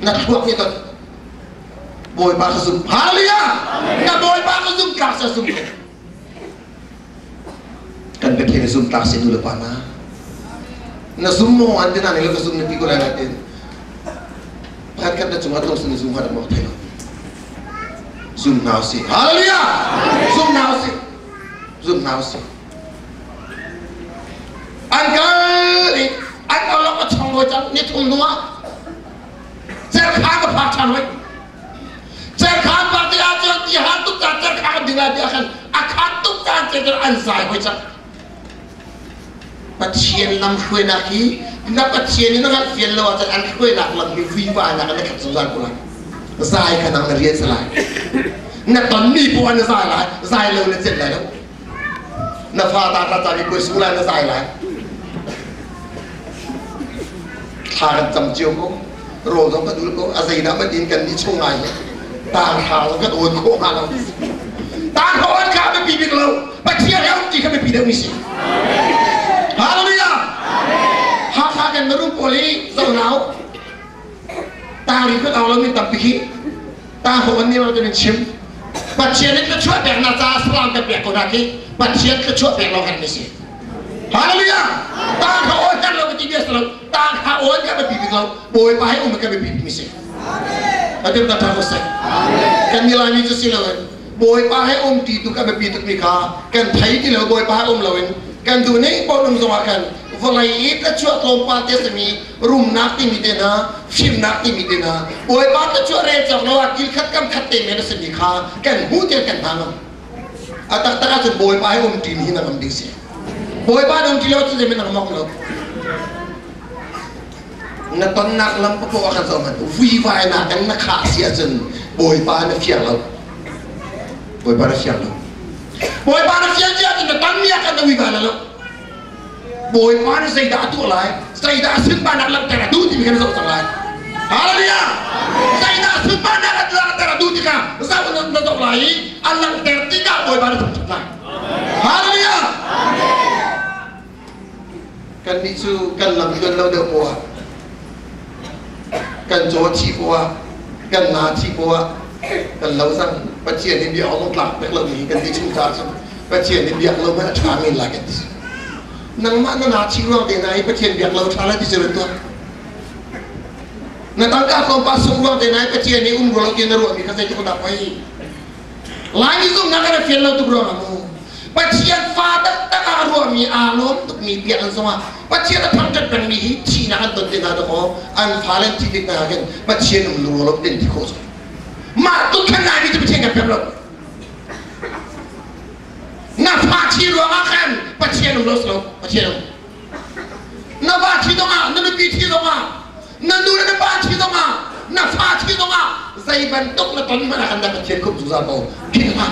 nak buat ni tu boy ba zoom haleluya nak boy ba zoom ka sa zoom kan betul zoom tak sih dulu pana na zoom mo ande na nilo zoom ni piko la natin perhatikan dah cuma terus ni zoom ada mau tengok zoom now sih haleluya zoom now sih zoom now sih angkat ni angkat lo macam macam ni tum nuah cerkah ke pacan wei cerkah pati aja di hantu cerkah dengan dia akan akan tu kan cerkah ansai wei cak patien nam kue naki na patien ni nak fiel lo aja an kue nak lagi viva nak nak kesusahan pulang zai kan nak rian selai nak ton ni puan zai lah zai lo nak jet lah na fata tak jadi kue sekolah nak zai lah thang jam chiu ko rồi giống cái đứa cô à gì đã mới tin cần đi chung ngày tàng thảo cái ồn khô hà lâu tàng khổ ăn khá mới bị việc lâu bạch chia héo chỉ không bị đâu như gì hallelujah Hakha kan merum poli dầu não tàng thì cứ ao lâu mình tập bị tàng khổ ăn đi mà cho nên chim bạch chia đến cái chuột bẹt na ra slang cái bẹt của nó kia bạch chia cái chuột bẹt lâu hơn như gì hallelujah tàng khổ ăn lâu cái gì biết lâu tàng khổ ăn cái mới bị việc lâu boy bahaya umat kami misi. Adik tak tahu saya. Kan nilai itu sih lawan. Boy bahaya titu kami pituk nikah. Kan thai ti lawan boy bahaya lawan. Kan tu ni pun mengakan. Walai itu cuat lompat dia semi. Room nak ti midena, film nak ti midena. Boy bahaya cuat recak lawan. Kil kat kam kat te mana senikah. Kan hujan kan tanam. Atak tak aja boy bahaya ti ni nak ambil sih. Boy bahaya ti lawan tu zaman nak mak lawan. Na ton nak lam po akan zaman viva na kan na khasia jen boy pa na fiang lo boy pa na fiang je na ton ni akan na viva lo boy pa na sai da tu lai sai da sun pa nak lam tera du ti kan so sang lai haleluya sai da sun pa nak lam tera du ti ka sa na so lai alang ter ti ka boy pa na so lai haleluya kan ni su kan lam kan lo de po kan jauh cipoa, kan na cipoa, kan lausan, pasien ni biar orang kelak berlalu ni kan dicungcar, pasien ni biar lalu mana camin lagi. Nang mana na cipoa denai pasien biar lalu cala di sebelah tu. Natangkap lompat semua denai pasien ni umur lalu kena ruang ni kasih cukup dapai. Lagi tu nak ada feel lalu tu bro kamu. Pasien father tak ruang ni alom tu ni biar semua. Pasien tak pangkat kan ni Cina kan tuan tengah doh, an falen titik nak kan, pasien umur den di kos. Mak tu kan nabi tu pasien kan pelak. Nak pasien ruang kan, pasien umur slow, pasien. Nak pasien tu mah, nak biti tu mah, nak dulu nak pasien tu mah, nak pasien tu mah. Saya bentuk nak tuan mana kan dapat pasien kau susah kau, kita.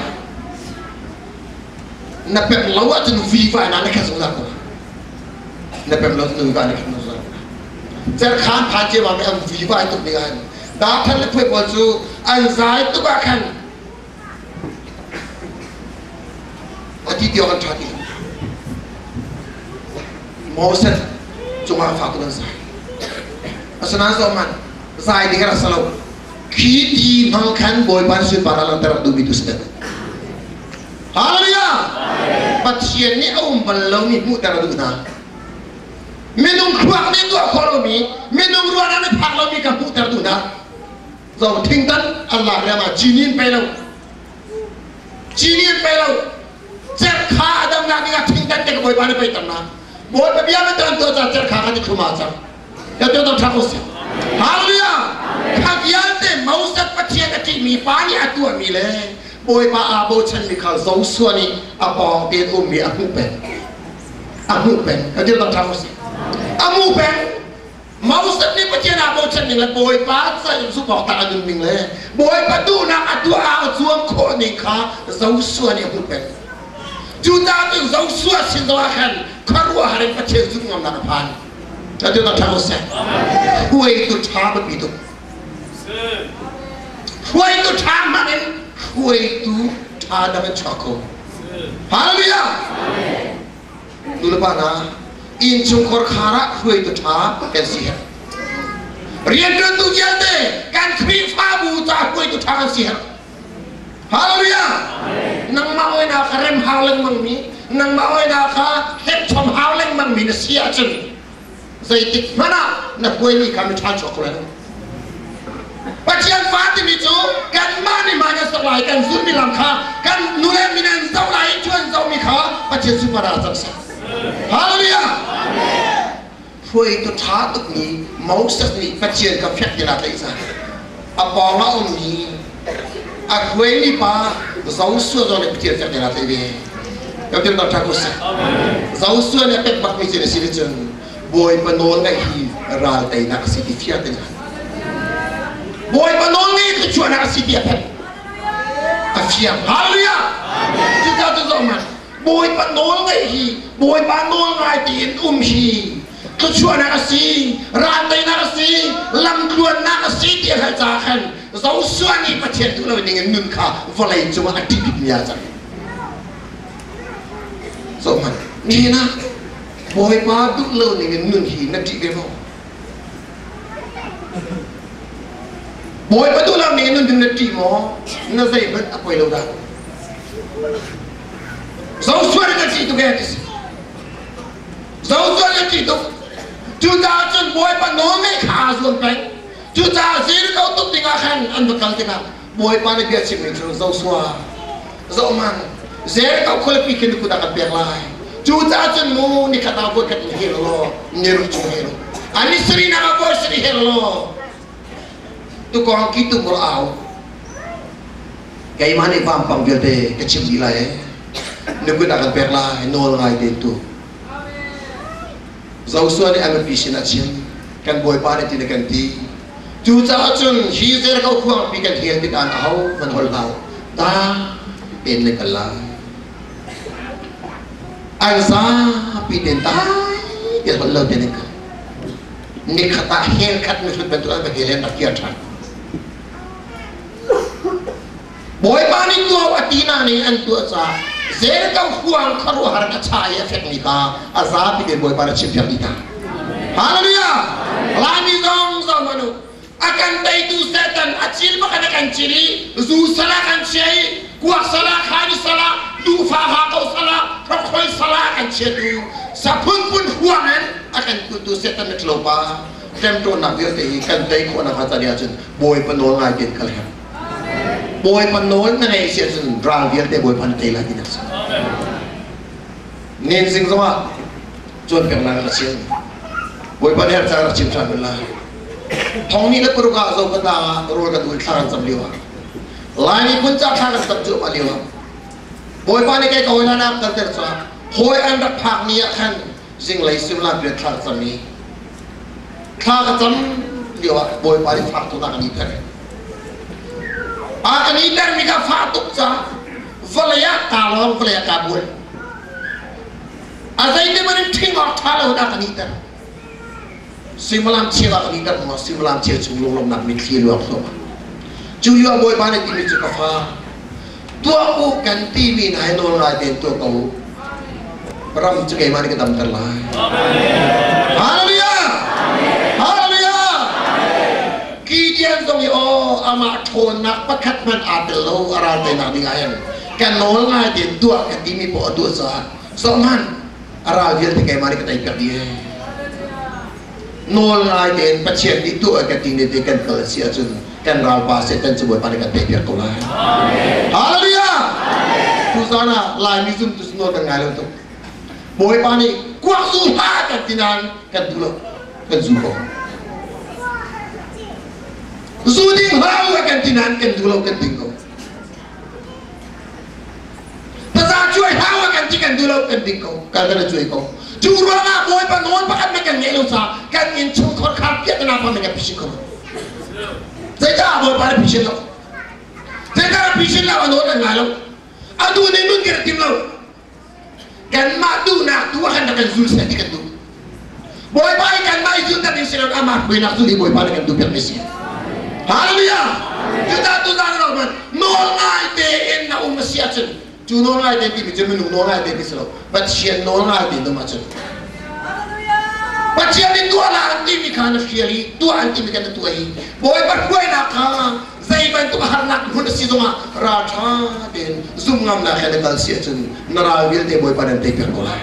Nak pelawat tu viva nak nak susah kau. Nak pembelas tu juga nak kena usah. Cerkah pajak mami am viva itu dengan. Datang lepas baju anzai itu bahkan. Adi dia orang cakap. Mausen cuma faktor anzai. Asalnya zaman zai dengan asal. Kiti mangkan boy pansu para lantaran dubi itu sedang. Haleluya. Pasien ni belum ni mutar dulu. Minum kuat ni tu ekonomi, minum ruangan ni parlomi komputer tu nak. Jauh tinggal Allah ramah jinin pelau, cerkah ada nak dengan tinggal dia boleh mana pergi tanah. Boleh biar macam tu cerkah kan itu macam. Ya tu tak tahu sih. Haleluya. Kagian tu mau sepatnya kecil mi pani atu amile. Boleh pa abo chen mikal jauh suani apa dia umi aku pen. Ya tu tak tahu sih. Amu pen, mau seni pasien abu cenning le boy pa saya support tak ada ning le boy pa tu nak atu au zuam ko ni ka zau suan amu pen juta tu zau suan sin doa kan karua hari pasien zu ngam nak pan jadi tak tahu saya huai tu cah begitu huai tu cah manen huai tu cah dengan cakap haleluya dulu pana in cungkor khara huai tu tha kan sihat rian tu jate nang maoy na ka het chom hawleng man min sia chen zai tik mana na koi ni kam cha chok la Pachian fati mi chu kan mani manya saklai kan zurmi lam kha kan nule minan zau lai chuan zau mi kha pachian su para zak sa hallelujah amen foi to tha tuk ni mau sak ni pachian ka phek dina tai sa apa ma om ni a khoi ni pa zau su zo le pachian phek dina tai be ka tem ta ko sa amen zau su ne pek bak mi chile sile chen boy panol ngai hi ral tai na si ti fia tai boy panol ngai ke chuan na si ti pek a fia hallelujah amen ti ta to zo man boy panol ngai hi boy panol ngai tin hi ke chuan na si ral tai na si lam kluan na si ti ha cha khan zau su ni pachian tu lo ning nun kha volai chu a ti pi ya cha so man ni na boy pa du lo ni nun hi na ti be mo boy pa du lo ni nun na ti mo na zai ban a koi lo da zau suar na ti tu ga ti zau suar na ti tu tu ta chen boy pa no me kha zon pai tu ta zir ko tu tinga khan an bakal tinga boy pa ne bia chi me zau suar zau man zer ka khol pi ken ku da ka pe lai tu ta chen mu ni kata boy ka ti hero ni ru chu hero ani sri na boy sri hero tu ko ki tu mo au kai mane pam pam vel de ka chim di lai ne ku da ka pe lai no ngai de tu zau suan ni am pi sin a chim kan boy pa ne ti ne kan ti tu ta chen hi zer ka khuang pi kan hian ti dan au man hol hau ta pen le kala Evan.Za pi den ta ke hol lo de ne ka ni khata hel khat me sut bentu ba helen na kia than boy pa ni tu atina ni an tu cha zer ka khuang kharu har ka cha ya fek ni ka aza pi de boy pa chim phyak ni ta hallelujah la ni zong zong manu akan dai tu setan acil makan kan ciri zu sala kan cai kuah sala khani sala du fa ha ko sala khoi sala kan cedu sapun pun huangan akan tu setan met lopa tem to na vel te kan dai ko na kata dia chen boy panol ngai ken kal ha boy panol na ngai sia chen dral vel te boy pan te la din sa nen sing zama chon pek na ka chen boy pan her cha chim cha bela thong ni le puru ka zo ka da ro ka du thang cham liwa lai ni kun cha thang cham chu ma liwa boy pa ni kai ko na na ka ter cha hoi an dak phak ni khan jing lai sim la pe thang cham ni thang cham liwa boy pa ni phak tu na ka ni ter a ka ni ter mi ka phak tu cha valaya ka lo valaya ka bul a zai de man thing or tha lo na ka ni ter simulam chira ni kat mo simulam che chung lom nak mi thli lo so chu yo boy ba ne ti mi chu ka fa to ko kan ti mi nai no la den to ko ram chu ke ma ni ka dam tar la amen hallelujah amen hallelujah ki dian song yo ama thon nak pakhat man atelo ara te na ni ayan kan no la den to ka ti mi po do sa so man ara vel te ke ma ni ka tai per die nol ngai den pachian di tu ka tin de kan kal sia chun kan ral pa se tan chu boy pa ka te piar to la amen hallelujah amen tu sana lai mi zum tu no kan ngai lo to boy pa ni kwa su ha ka tinan kan du lo kan zu ko zu ding ha kan tinan kan du lo kan ding ko ta sa chui ha kan ti kan du lo kan ding ko ka ga chui ko chu ro na boy pa non pa kan me kan nge lo sa kan in chu khot khat piat na pa me ka pishi ko zai ta boy pa pishi lo zai ta pishi la no kan ngalo adu ne nun ger tim lo kan ma du na tu kan kan zul sa ti kan du boy pa kan mai zul ta ni sira ka ma boy na zul boy pa kan du piat mesi hallelujah kita tu da lo man no ngai te in na sia chen chu no ngai te ti mi chen no ngai te ki selo but she no ngai te do ma chen but she ni tu ala anti mi kan fieri tu anti mi kan tu ai boy but boy na ka zai bantu harnak mun si zonga racha den zum ngam na khane kal sia chun narawil te boy padan te per kola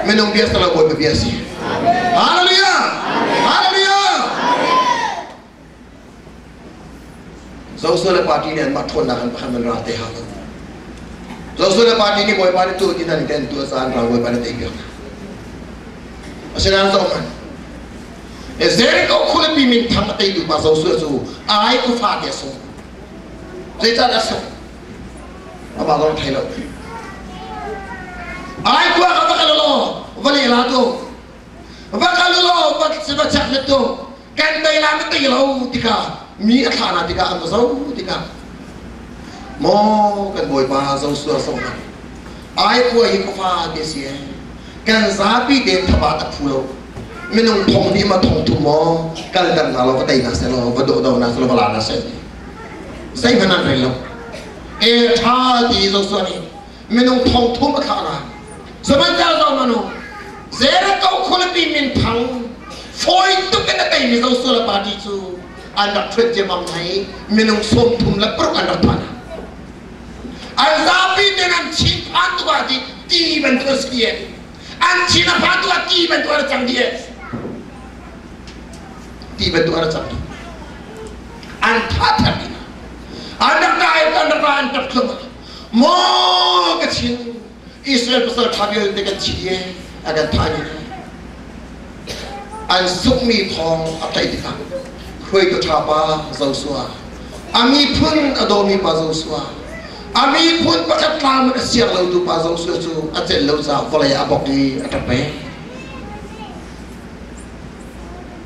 menung biasa la boy biasa haleluya haleluya Zausula party ni an mathon na kan pahaman rate ha Zausula party ni boy padan tu kita ni ten tu san ra boy padan te per Asalan sa man Ezere ko khule pi min thang tai du pa so su ai ko fa ke so zai ta da so aba ko thai lo ai ko ka ba ka lo vale la to ba ka lo ba se ba chak le to kan dai la me tai lo tika mi a thana tika am so tika mo kan boy pa so su so ai ko hi ko fa ke si kan za pi den thaba ta phu lo Minung thong ni ma thong tu mo kal dan na lo patai na se lo vado do na se lo bala na se sai banan re lo e tha di zo so ni minung thong tu ma kha na zaman ja zo ma no zera ko khol pi min thang foi tu ke na kai ni zo so la pa di chu anda thret je mam nai minung som thum la pro anda pa na al za pi de nan chi phan tu ba di ti ban tu ski an chi na phan tu ti ban tu ar chang di Tiba tu ada satu, antah tadi, anak antah kelima, mau kecil, Israel pasal tabiat dengan cie, akan tanya, ansuk mi thong apa itu kan, kue tu apa zausua, ami pun adomi pas zausua, ami pun pakai lama siang lalu tu pas zausua tu, acel lalu sah boleh abok di atape.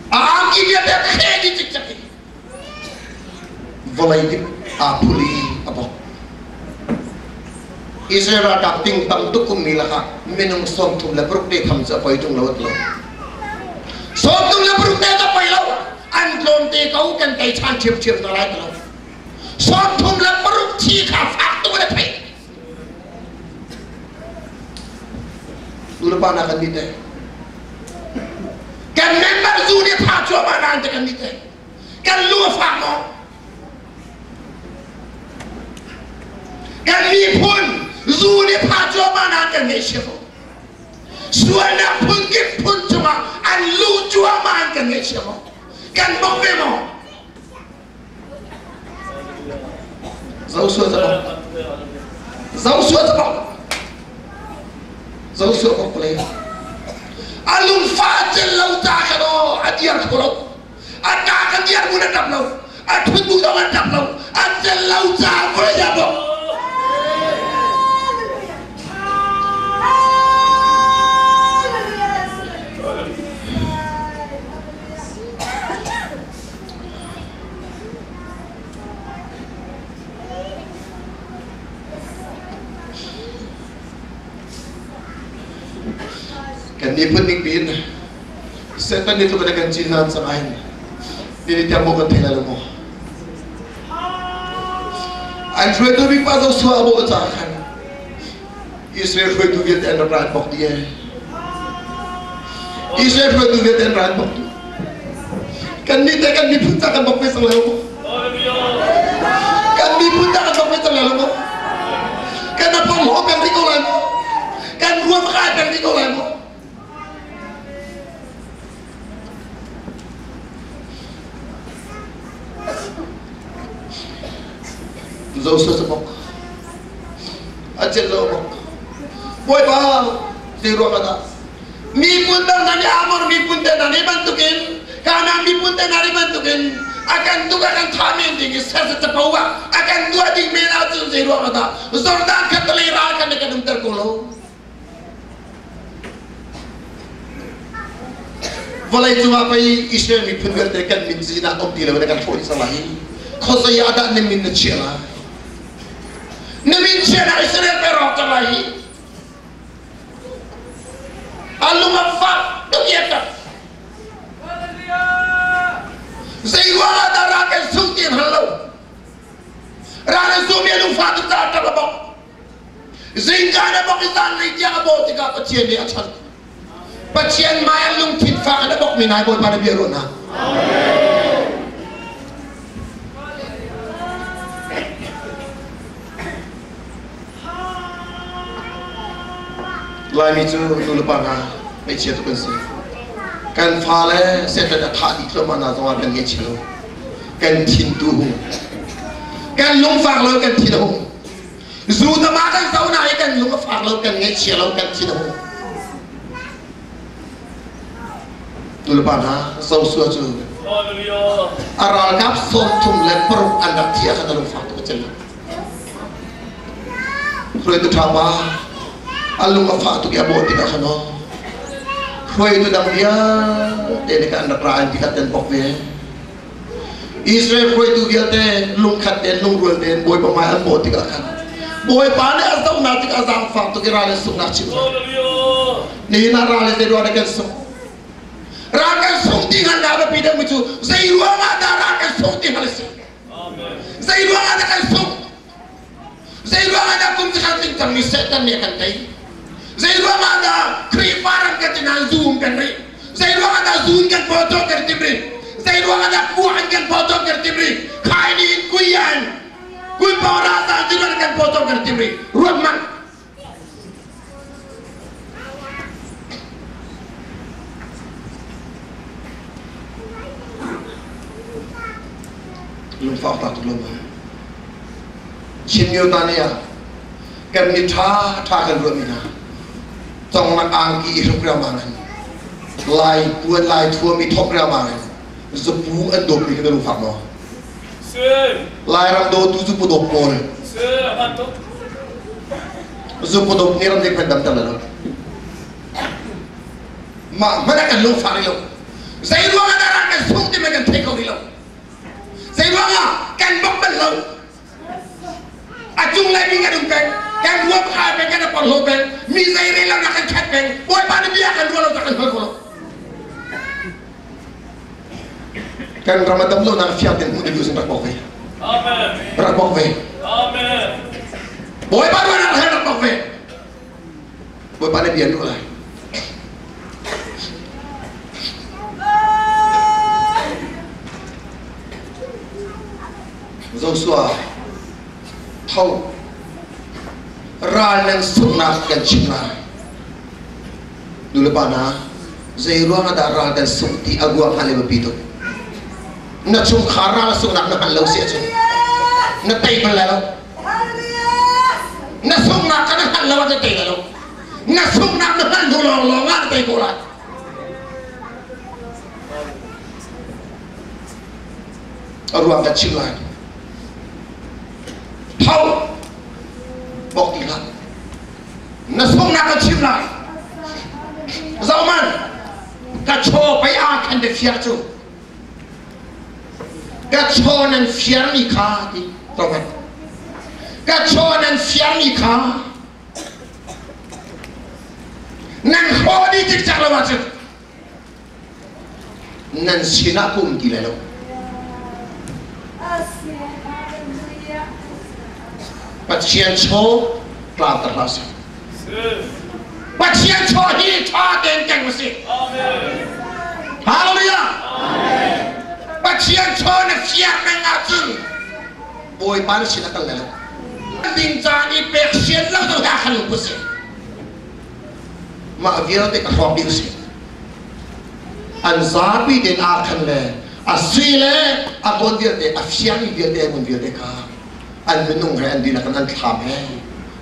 Aki dia tak kedi cek-cek. Volai di apuli apa? Israel ada ting tang tu kumilah minum som tu le peruk deh tham sa pai tung lawat lo. Som tu le peruk deh sa pai lo. An lom te kau kan kai chan chip na lai lo. Som tu le peruk chi kha fak tu le pai. Dulu pana kan dite. Kan member zuni tha chua ma nan te kan dite kan lu fa mo kan mi pun zuni tha chua ma nan kan ne shefo suana pun ke pun chuma an lu chua ma kan ne shefo kan mo ve mo zau su ko play alun fajel lau ta kalo adiar kalo atakan dia guna dap lau atut bukan dap lau atel lau ta boleh jabo kan dia pening bin setan itu kena kancilan samain diri tiap mo kan thela mo an thwe to bi pa zo so abo cha khan Israel thwe to get and rat bok dia Israel thwe to get and rat bok kan ni te kan ni puta kan bok pesang lelo kan ni puta kan bok pesang lelo kan apa mo kan ri ko lan kan ruam ka kan ri ko lan Zau sebok, acel lo bok, boy bah, zero kata, mi pun tak nani amor, mi pun tak nani bantukin, karena mi pun tak nani bantukin, akan tukakan thamin tinggi, saya secepauah, akan dua di mana tu zero kata, zordan ketelira akan dekat terkulo. Walai cuma pai Israel mi pun berdekat min zina om tidak berdekat polis lagi, kau saya ada ni min cila. Namin siya na Israel pero talahi alumafak dugyata zaywa da raken sungtin halaw rana sumi alufat ta tabok zingana bokisan ni dia abot ka pacien dia chan pacien mai lung tin fa na bok minai boy para biro na lai mi chu tu lupa na mai chia tu kan si kan pha le se ta tha di tlo ma na zo kan nge chilo kan thin tu hu kan lung phang lo kan thin hu zu ta ma kan sau na kan lung phang lo kan nge chilo kan thin hu tu lupa na sau su chu aral kap som thum le pro anak thia kan lung phang tu chen rồi tu thapa alung afa tu kia boti ka khano rồi tu dang dia de ka anak rai ti ka ten pok ve Israel rồi tu dia te lung khat ten lung rul ten boy pa mai boti ka khan boy pa ne asau na ti ka zang fa tu ki ra le sung na chi ni na ra le de ro na kan sung ra kan sung ti han da ba pi de mu chu zai ruwa ma da ra kan sung ti hal si amen zai ruwa ma da kan sung zai ruwa ma da kum ti khan ting tam ni setan ne kan tai zai ruwa ma da kri faran ka ti na zoom kan ri zai ruwa ma da zoom kan photo kar ti bri zai ruwa ma da kuan kan photo kar ti bri khai ni kuyan kui pa ra ta ti kan photo kar ti bri ruwa man lung fa ta tu lung chin yo ta ne ya kan ni tha kan ro mi na tong na ang ki ru kra ma nan lai pu lai thua mi thok kra ma nan zu pu an do mi ka lu fa mo se lai ram do tu zu pu do pol se man to zu pu do ni ram de kan dam ta la ma na kan lu fa ri lo sai ru ma da kan sung ti me kan thai ko ri lo sai ru ma kan bok ban lo Acung lagi ngadung peng, kan dua pekal peng kan apa lo peng, misai rela nak cat peng, boy pada dia kan dua lo takkan berkolok. Kan Ramadan lo nak fiat yang muda dulu sen rakbok ve. Amen. Rakbok ve. Amen. Boy pada nak rakbok ve. Boy pada dia dulu lah. Joshua thâu ra nang chimnak kan chimnak dulu pana zai ruang ada ra kan sukti agua hale bepito na chung khara la sungnak na halau sia chung na tai balalo na sungnak kan halau ada tai balalo na sungnak na han dolong longan tai kola ruang kan chimnak thâu bọc tỷ lắm nó xuống nào cái chim lại dạo man cái cho phải ăn khăn để phiền chú cái cho nên phiền mi khá đi dạo man cái cho nên phiền mi khá nên khó đi tích chắc là mà chứ nên xin á cùng đi lại đâu Pasien cho klar terasa. Pasien cho hi tha den keng mesti. Amen. Haleluya. Amen. Pasien cho na fiat nang atun. Boy pan sila kal lelo. Ding cha ni pasien lo do da khalu pusi. Ma vio te ka ho bi si. An za bi den a khan le. Asile a bon dia te a fian ni dia te mon dia te ka. An menung hai an di nak an tham hai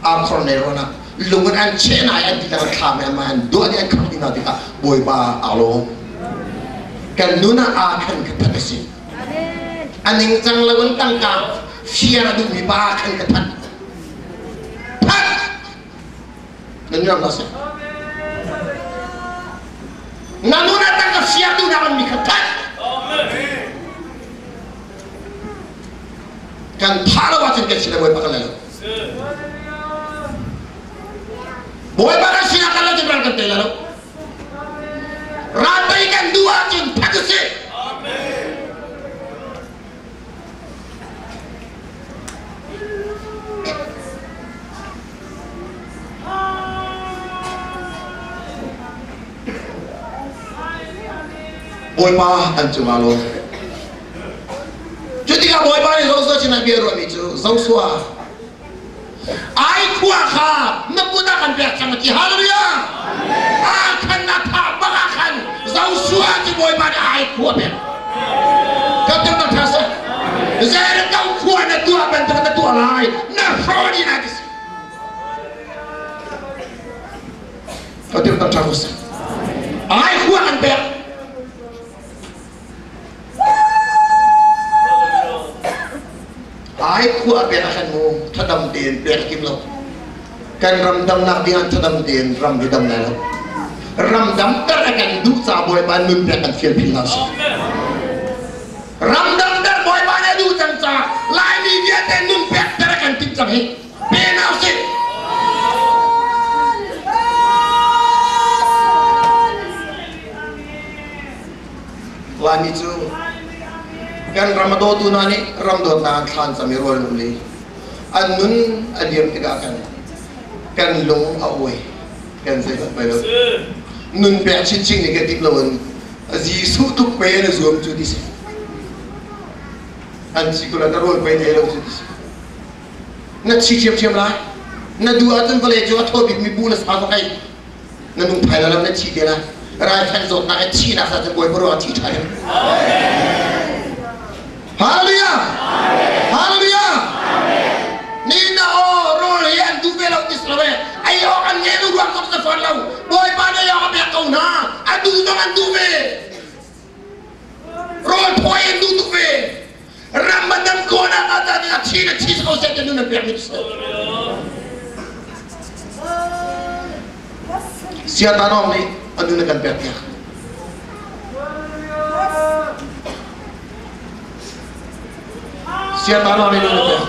a cornero na lungun an chen hai an di nak tham hai man do dia kham di na di ka boy ba alo kan nuna a khan ka ta si amen aning chang lawan tang ka fiara du mi ba khan ka tan pat nan yam la se nanuna tang ka fiar du na mi ka tan amen kan thara wacin ke sila boy pakal lalo boy pakal sila kala jebral kan tela lo ratai kan dua cin pagse amen boy pa ancumalo Ketika boy bani Joshua cina biar rami tu Joshua, ai kuah kah, nak guna kan biar sangat haleluya. Akan nata bakakan zau suatu boy pada ai kuat ya. Kau tengok terasa. Saya kau kuat na tua bentuk na tua lain. Na frodi nanti. Kau tengok terasa. Ai kuat kan ber. Ai kuat ber akan mu thadam din ber kimlo. Kan ramdam nak dengan thadam din ram hidam nalo. Ramdam terakan dusa boy ban nun ber kan feel pilas. Ramdam ter boy ban du tangsa. Lain ni dia ten nun ber terakan tincang he. Penau si. Lani tu kan Ramadan tu nani Ramadan nak khan samirol nuli anun adiam tidak akan kan long away kan saya tak bayar nun ber cincin negatif lawan Yesus tu payah zoom tu dis an sekolah terus payah lawan tu dis nak cium lah nak dua tu kalau jauh tu bik mi bulas apa kai nak nung payah lawan nak cium lah Rai fan zot nak Cina saja boy baru aci cahaya. Haleluya. Haleluya. Nina oh rol yang tu belau Islam. Ayo kan ngelu ruang kau sefan lau. Boy pada yang apa kau na? Adu jangan tu be. Rol boy yang tu be. Ramadan kau nak ada di Cina kau saja tu nak pergi. Siapa nom ni? Anu nak berpihak. Siapa orang ini nak berpihak?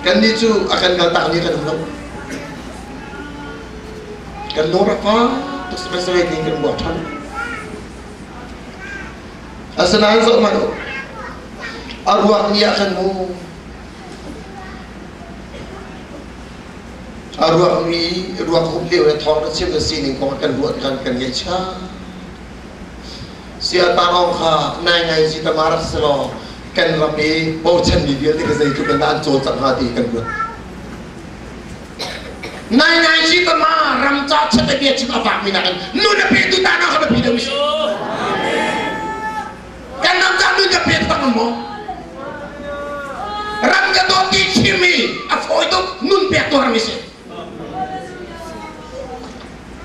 Kan itu akan datang ni kan belum? Kan lorap apa? Terus sesuai dengan buatan. Asalnya zat mana? Arwah ni akan mu. Arwah ni, arwah kubli oleh thawng siapa sini kau akan buatkan kan yecha. Siapa thawngtha nai si tamarak selo kan ramai baucan di dia tidak saya itu benda jauh hati kan buat. Nai si tamar ramca cetak dia cuma apa minakan. Nuna pintu tanah apa pintu misi. Kan ramca nuna pintu tanah mo. Ramca tu kicimi, apa itu nun pintu orang misi.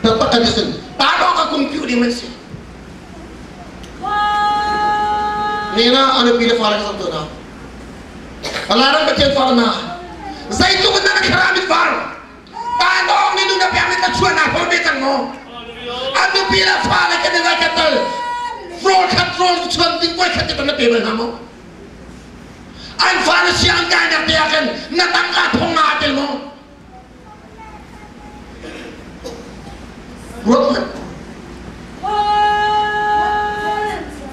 Dapat kan jesun, taruh ke komputer di mana sih? Nina anu pilih falas satu na, alarm kecil farna, saya itu benar keramit far, taruh ni tu dah piamit tercuan apa betul mo? Anu pilih falas kena nak kata, floor control cuan tinggal kata tu nak pilih nama. An falas siang kan nak dia kan nak tangkat thong adil mo. Buat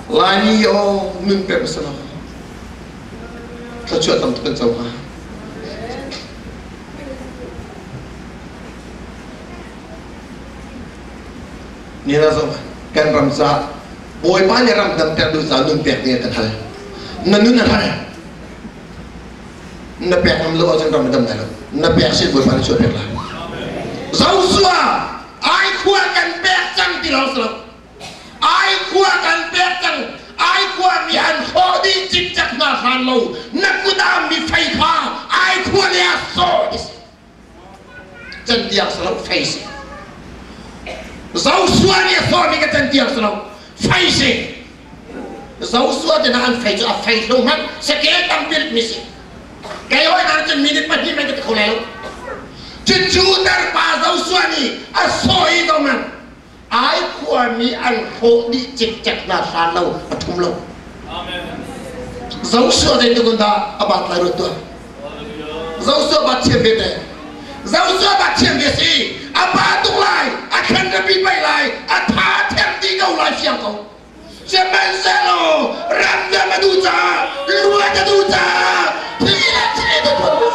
lani yo mimpi bersama kecuali teman-teman jauh ni razom kan ramza boy banyak ram dan terdu zalun peknya terhal nanun hal napek amlo ajan ramadam nalo napek sih boy banyak coba lah zau sua ai kuakan bercang di laut ai kuakan bercang ai kuat mian hodi cicak nahan lau nakuda mi faiha ai kuat ya sodis jantiak selalu face zau suanya suami ke jantiak selalu face zau suanya nahan face a face lo man sekian tampil misi kayo nanti minit pagi mereka terkolelo Cucutar pasau suami asoi doman. Ai kuami an hodi cicak na salau atumlo. Amen. Zau suah itu gunda abat lalu tu. Zau suah baciem bete. Zau suah baciem besi. Apa tu lai akan lebih baik lai. Atha terti kau lai siang kau. Semen selo ramda maduja luar maduja. Tidak itu tu.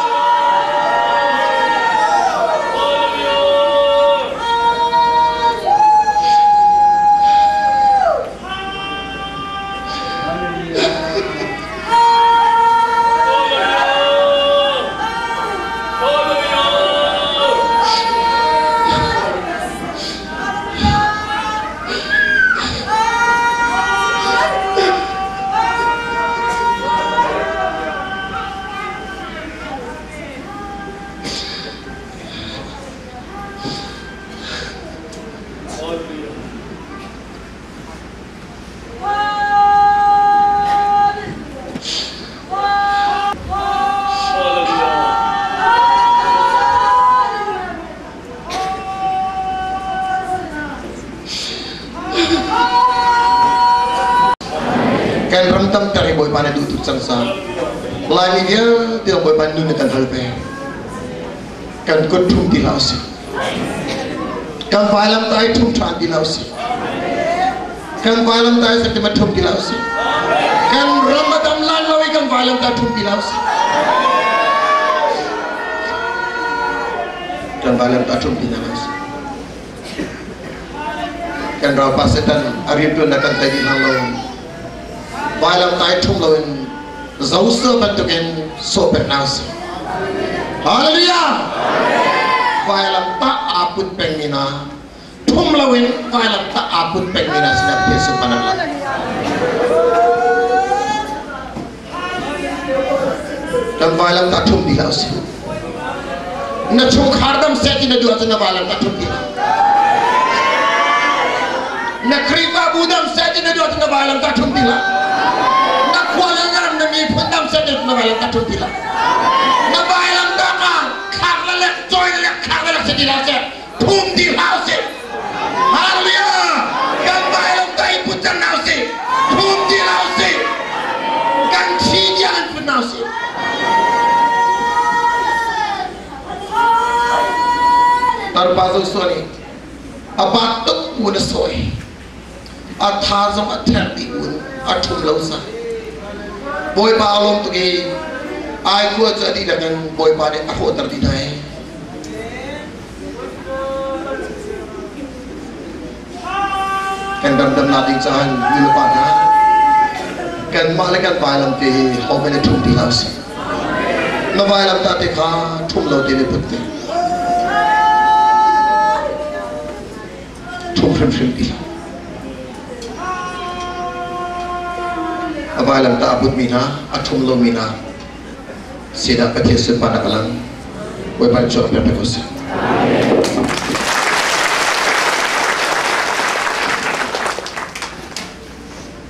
kan ramtam tari boy pane du tu sansa lai ni dia dia boy pan nu kan halpe kan kut thum di lausi kan palam tai thum than di lausi kan palam tai sa temat thum di lausi kan ramadan lan lawi kan palam tai thum di lausi kan palam tai thum di lausi kan ra pasetan arif tu nak kan tadi halau palam tai thum lawin zau se bentuken sopet nausi haleluya palam ta aput pengmina thum lawin palam ta aput pengmina sedap Yesu panala dan palam ta thum di lausi na chung khardam seti na dua na palam ta thum di na kripa budam seti na dua na palam ta thum di na kuala ngaram na mi pundam seti na palam ta thum di na palam ta ka khagla le joy le khagla seti la se thum di lausi haleluya kan palam ta iputan nausi thum di lausi kan chijan pun nausi terpasang suami abatuk muda soy athazam atherdi un athum lausa boy pa alom tu ke ai ko jadi dengan boy pa de aho terdi nai kan dam lading jahan ni pa na kan malakan palam te ho mene thum di lausa no palam ta te kha thum lo te le putte thum di abalam ta abut mina athum lo mina sida pathe se panakalang boy pan chok pe kos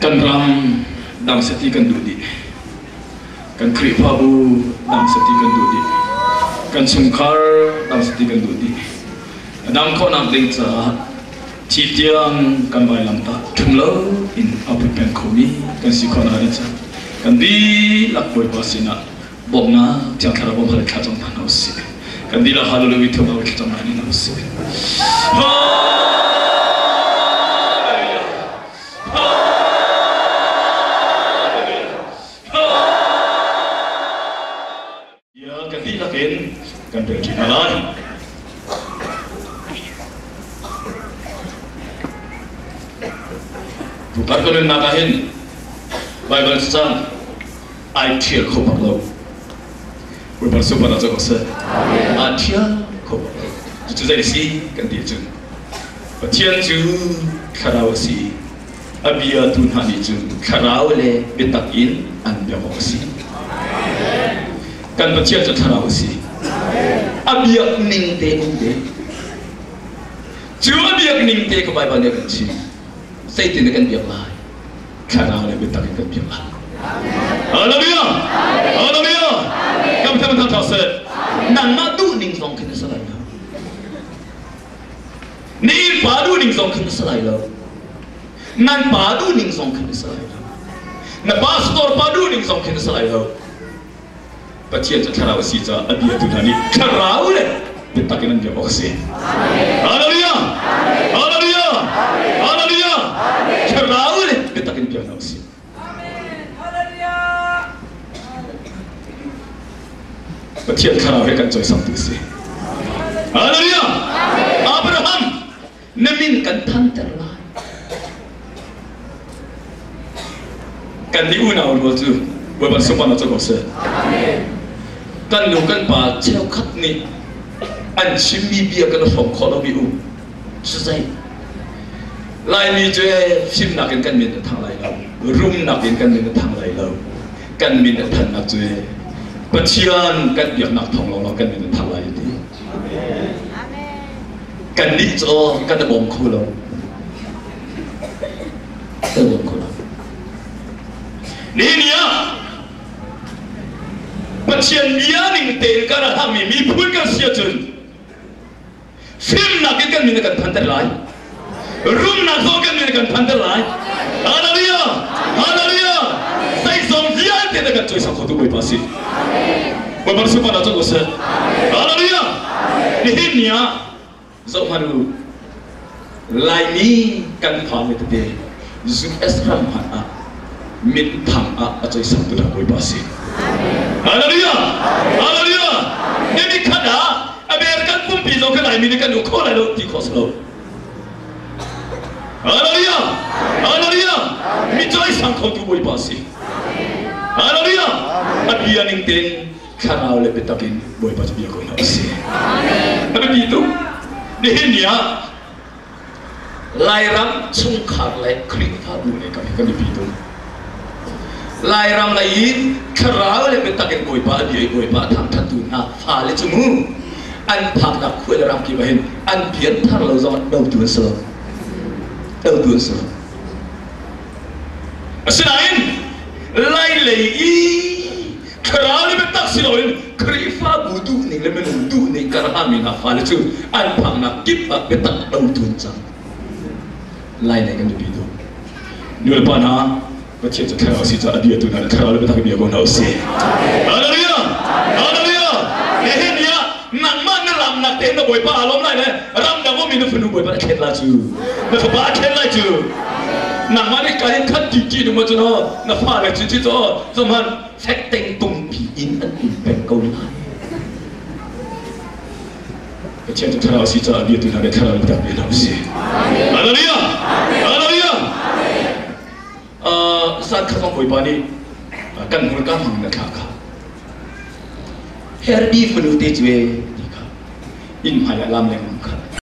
kan ram dam seti kan dudi kan kripa bu dam seti kan dudi kan sungkar dam seti kan dudi dam ko nak ding cha chi tiang kan bai lam ta thum lo in apu pen khomi kan si khona ri cha kan di lak boy pasina bom na tiang khara bom hal kha jong ta no si kan di la halu le wi thum ba kha jong ni no si ya kan di la ken kan pe chi na lai bukan kau nak kahin Bible sejam idea kau perlu bukan super aja kau se idea kau perlu itu jadi si kan dia tu petian tu karau si abia Tuhan itu karau le betakin anda kau si kan petian tu karau si abia ning te cuma abia ning te kau Bible dia kan si saya tidak akan biar lah, karena oleh betul akan biar lah. Haleluya, haleluya. Kamu teman-teman tahu se, nana tu ning song kena selai lah, ni padu ning song kena selai lah, nan padu ning song kena selai lah, na pastor padu ning song kena selai lah. Pacien cara wasita abiya tu nani karau le, betul akan biar boksi. Haleluya, haleluya, haleluya. Karau le, betul akan biar boksi. Pacien karau kan joy sampai sih. Haleluya. Abraham nemin kan tanterlah. Kan diuna orang tu, buat sumpah nak cakap se. Kan lu kan pa cakap kat ni, anjing bibiak kan sok kalau biu, selesai. Lai ni je film nak kan minta thang lai lau, room nak kan minta thang lai lau, kan minta thang nak je. Pacien kan biak nak thong long kan minta thang lai tu. Kan ni jo kan ada bom kulo, ada bom kulo. Ni ni ya. Pacien dia ning ten kana hami mi pun kan sia jun. Film nak kan minta kan thantar lai. Room nak kan minta kan thantar lai. Haleluya. Haleluya. kan joy sang khotu boi pasi boi mar supa na to se hallelujah ni hinia zo manu lai ni kan pha me te zu esram ha mit thang a joy sang tu da boi pasi hallelujah hallelujah ni khada American pum pi zo ka lai mi ni kan u kho lai lo ti kho slo hallelujah hallelujah mi joy sang khotu boi pasi hallelujah abian ning ten kharau le betakin boy pa biya ko na isi amen apa itu dihnya lairam chung khar lai khri pha du ne kan kan itu lairam lai kharau le betakin boy pa tham thatu na pha le chumu an phak na khoi ram ki bahin an pian thar lo zon dau tu so asinain lai lei i kharau le betak siloin krifa budu ni le men du ni karami na fa le chu an phang na kip a betak dau tun chang lai nei kan bi do ni pa na ba che cha kharau si cha adia tu na kharau le betak bi ko na si hallelujah hallelujah he nia nang ma na lam na te na boy pa alom lai le ram da mo mi nu funu boy pa khet la chu na fa ba khet la chu nang ma ni kai khat ti ki nu ma chu no na fa le chi chi to zo man phép tinh tung bị in ấn bèn câu lại cái chuyện chúng ta nói cho biết từ nào để thay đổi đặc biệt là gì hallelujah hallelujah san khát vọng bồi bàn đi cần muốn các hàng là Hakha her đi phần ưu tiên về in phải là làm này